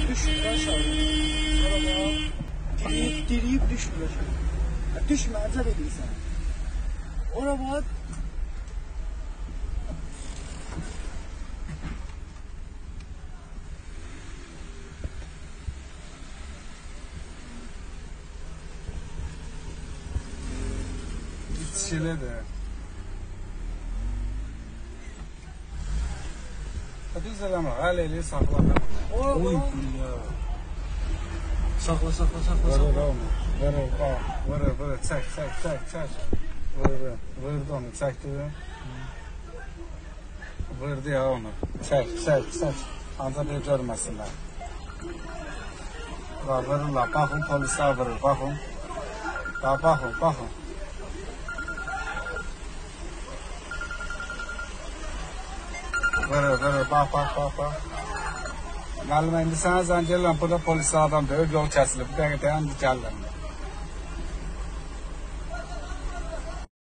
düşmür aşağı. Sonra diriyip düşmür aşağı. Düşme, acele ediysen. Ora bak. Şeyler de. Hadi selam. Aleli sakla. Oy ya. Sakla. Ver. Çek. Verdi onu, çekti. Verdi ya onu. Çek. Ancaq bir görməsinlər. Verirlər. Baxın, polislər verir. Baxın. Baxın. Verir. Bax. Müəllim, indi sənə zəng edirəm, burada polis adam deyir, yol kəsilib. Bir dəqiqə dayan, gəlirəm.